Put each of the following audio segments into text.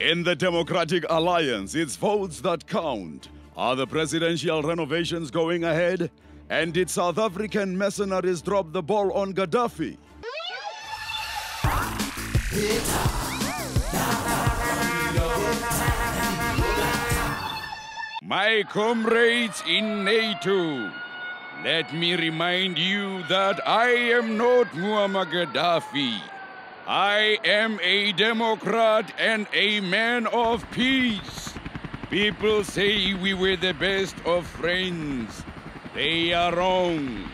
In the Democratic Alliance, it's votes that count. Are the presidential renovations going ahead? And did South African mercenaries drop the ball on Gaddafi? My comrades in NATO, let me remind you that I am not Muammar Gaddafi. I am a Democrat and a man of peace. People say we were the best of friends. They are wrong.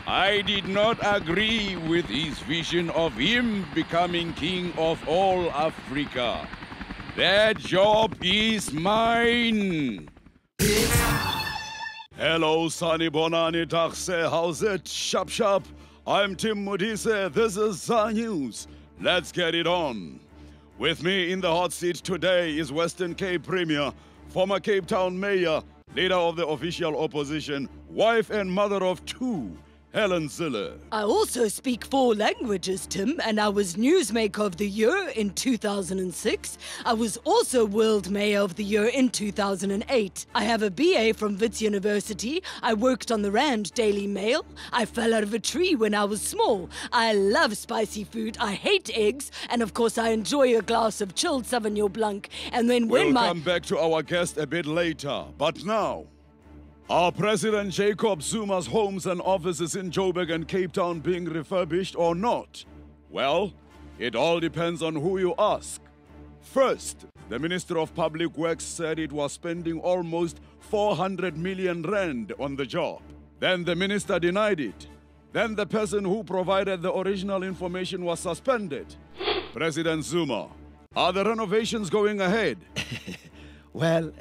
I did not agree with his vision of him becoming king of all Africa. That job is mine. Hello, Sunny Bonani Taxe. How's it? Shap shap. I'm Tim Modise. This is ZANEWS. Let's get it on. With me in the hot seat today is Western Cape Premier, former Cape Town Mayor, leader of the official opposition, wife and mother of two, Helen Zille. I also speak 4 languages, Tim, and I was Newsmaker of the Year in 2006. I was also World Mayor of the Year in 2008. I have a BA from Wits University. I worked on the Rand Daily Mail. I fell out of a tree when I was small. I love spicy food. I hate eggs. And of course, I enjoy a glass of chilled Sauvignon Blanc. And then when We'll come back to our guest a bit later. But now, are President Jacob Zuma's homes and offices in Joburg and Cape Town being refurbished or not? Well, it all depends on who you ask. First, the Minister of Public Works said it was spending almost 400 million rand on the job. Then the minister denied it. Then the person who provided the original information was suspended. President Zuma, are the renovations going ahead? Well,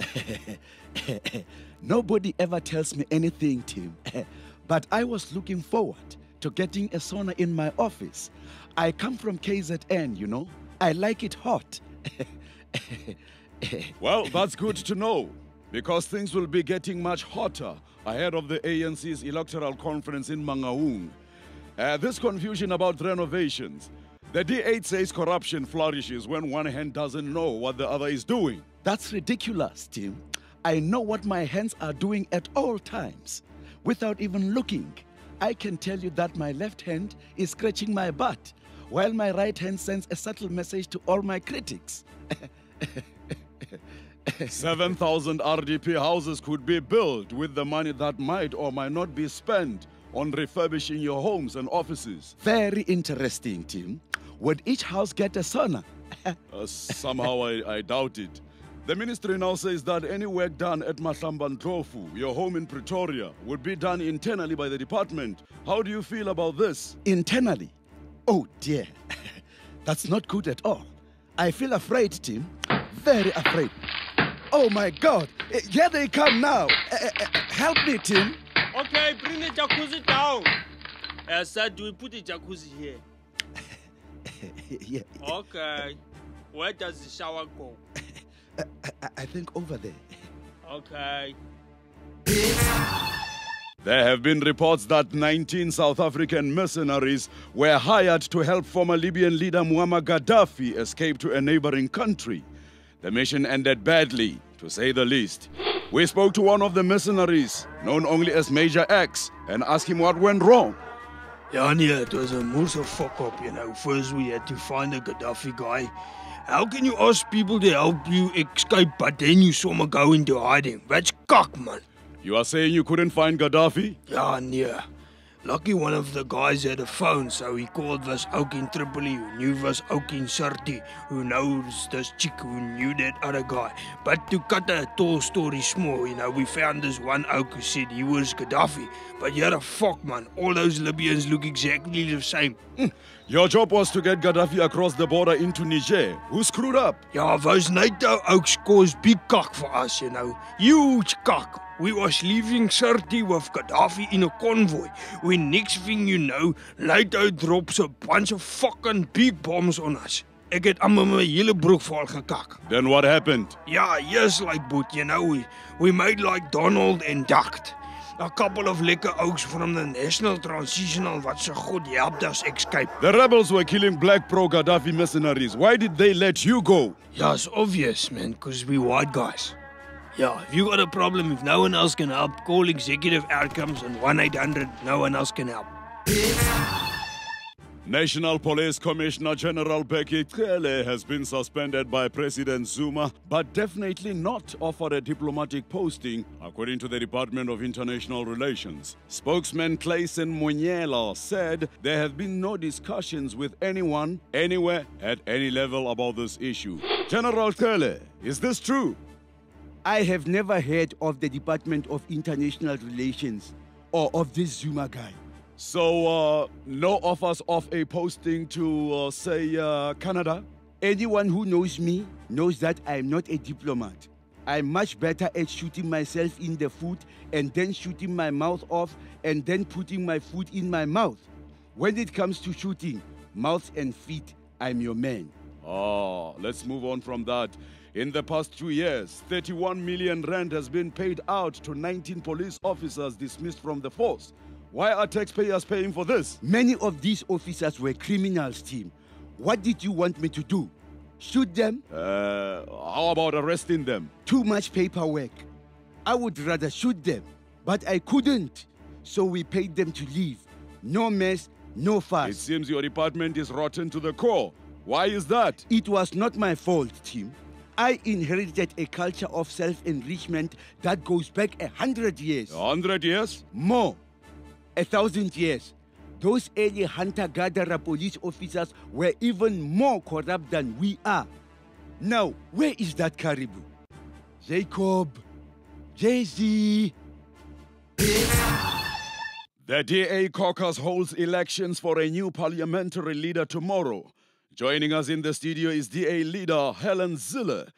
nobody ever tells me anything, Tim. But I was looking forward to getting a sauna in my office. I come from KZN, you know. I like it hot. Well, that's good to know, because things will be getting much hotter ahead of the ANC's electoral conference in Mangaung. This confusion about renovations. The D8 says corruption flourishes when one hand doesn't know what the other is doing. That's ridiculous, Tim. I know what my hands are doing at all times. Without even looking, I can tell you that my left hand is scratching my butt, while my right hand sends a subtle message to all my critics. 7,000 RDP houses could be built with the money that might or might not be spent on refurbishing your homes and offices. Very interesting, Tim. Would each house get a sauna? Somehow I doubt it. The ministry now says that any work done at Mahlamban-Dlovu, your home in Pretoria, would be done internally by the department. How do you feel about this? Internally? Oh dear. That's not good at all. I feel afraid, Tim. Very afraid. Oh my God. Here they come now. Help me, Tim. Okay, bring the jacuzzi down. Sir, do we put the jacuzzi here? Yeah. Okay. Where does the shower go? I think over there. Okay. There have been reports that 19 South African mercenaries were hired to help former Libyan leader Muammar Gaddafi escape to a neighboring country. The mission ended badly, to say the least. We spoke to one of the mercenaries, known only as Major X, and asked him what went wrong. Yeah, it was a massive fuck up, you know. First we had to find the Gaddafi guy. How can you ask people to help you escape, but then you saw me go into hiding? That's cock, man. You are saying you couldn't find Gaddafi? Yeah. Lucky one of the guys had a phone, so he called us ook in Tripoli, who knew us ook in Sirte, who knows this chick who knew that other guy. But to cut a tall story small, you know, we found this one ook who said he was Gaddafi. But you're a fuck, man. All those Libyans look exactly the same. Your job was to get Gaddafi across the border into Niger. Who screwed up? Ja, those NATO ook scores big cock for us, you know. Huge cock. We was leaving Sirte with Gaddafi in a convoy. When next thing you know, NATO drops a bunch of fucking big bombs on us. Ek het amper my hele broek vol gekak. Then what happened? Ja, yes, like boot, you know, we made like Donald and ducked. A couple of lekker ouks from the National Transitional wat se God helped us escape. The rebels were killing black pro-Gaddafi mercenaries. Why did they let you go? Yeah, it's obvious, man, because we white guys. Yeah, if you got a problem, if no one else can help, call Executive Outcomes on 1-800, no one else can help. National Police Commissioner General Becky Cele has been suspended by President Zuma, but definitely not offered a diplomatic posting, according to the Department of International Relations. Spokesman Clayson Monyela said there have been no discussions with anyone, anywhere, at any level about this issue. General Cele, is this true? I have never heard of the Department of International Relations or of this Zuma guy. So, no offers of a posting to, say, Canada? Anyone who knows me knows that I am not a diplomat. I'm much better at shooting myself in the foot and then shooting my mouth off and then putting my foot in my mouth. When it comes to shooting mouth and feet, I'm your man. Let's move on from that. In the past 2 years, 31 million rand has been paid out to 19 police officers dismissed from the force. Why are taxpayers paying for this? Many of these officers were criminals, team. What did you want me to do? Shoot them? How about arresting them? Too much paperwork. I would rather shoot them, but I couldn't. So we paid them to leave. No mess, no fuss. It seems your department is rotten to the core. Why is that? It was not my fault, team. I inherited a culture of self-enrichment that goes back 100 years. 100 years? More. 1,000 years. Those early hunter-gatherer police officers were even more corrupt than we are. Now, where is that caribou? Jacob, Jay-Z. The DA caucus holds elections for a new parliamentary leader tomorrow. Joining us in the studio is DA leader Helen Zille.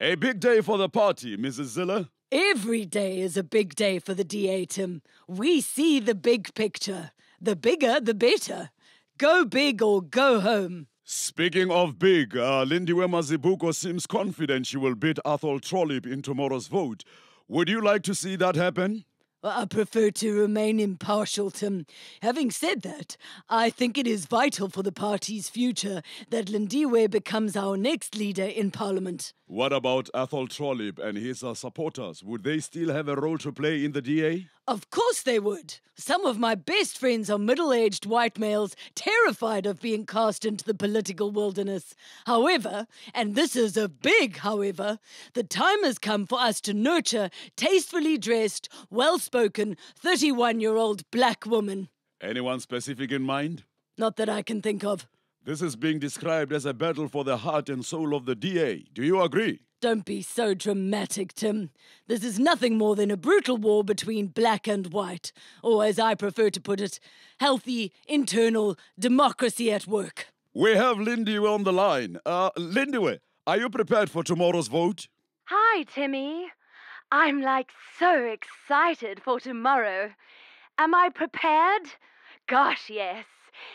A big day for the party, Mrs. Zille. Every day is a big day for the DA, Tim. We see the big picture. The bigger, the better. Go big or go home. Speaking of big, Lindiwe Mazibuko seems confident she will beat Athol Trollip in tomorrow's vote. Would you like to see that happen? I prefer to remain impartial, Tim. Having said that, I think it is vital for the party's future that Lindiwe becomes our next leader in Parliament. What about Athol Trollip and his supporters? Would they still have a role to play in the DA? Of course they would. Some of my best friends are middle-aged white males terrified of being cast into the political wilderness. However, and this is a big however, the time has come for us to nurture tastefully dressed, well-spoken, 31-year-old black woman. Anyone specific in mind? Not that I can think of. This is being described as a battle for the heart and soul of the DA. Do you agree? Don't be so dramatic, Tim. This is nothing more than a brutal war between black and white, or as I prefer to put it, healthy, internal democracy at work. We have Lindiwe on the line. Lindiwe, are you prepared for tomorrow's vote? Hi, Timmy. I'm so excited for tomorrow. Am I prepared? Gosh, yes.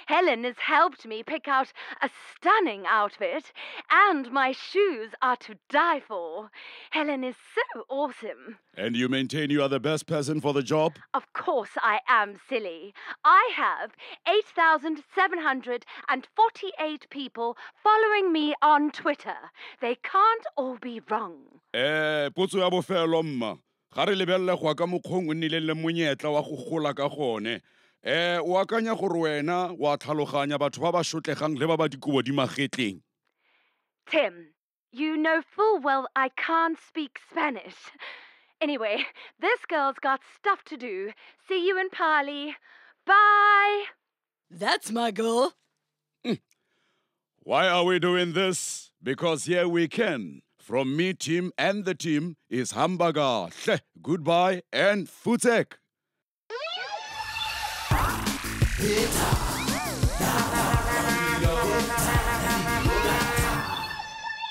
Helen has helped me pick out a stunning outfit, and my shoes are to die for. Helen is so awesome. And you maintain you are the best person for the job? Of course I am, silly. I have 8,748 people following me on Twitter. They can't all be wrong. Potso ya bofelo mma. Ga re lebelle go ka mokgong o nnile le monyetla wa go gola ka gone. O akanya gore wena wa tlhaloganya batho ba ba shotlegang le ba ba dikobo di magetleng. Tim, you know full well I can't speak Spanish. Anyway, this girl's got stuff to do. See you in Pali. Bye. That's my girl. Why are we doing this? Because here we can. From me, Tim, and the team is Hamburger, Goodbye, and Futek.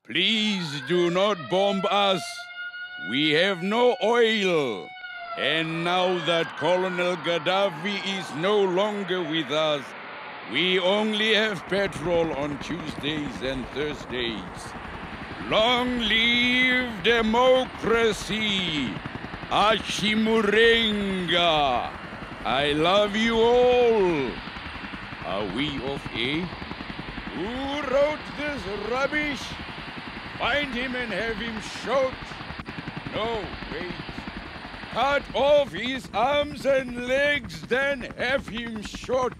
Please do not bomb us. We have no oil. And now that Colonel Gaddafi is no longer with us, we only have petrol on Tuesdays and Thursdays. Long live democracy! Ashimurenga. I love you all. Are we off air? Who wrote this rubbish? Find him and have him shot. No, wait. Cut off his arms and legs, then have him shot.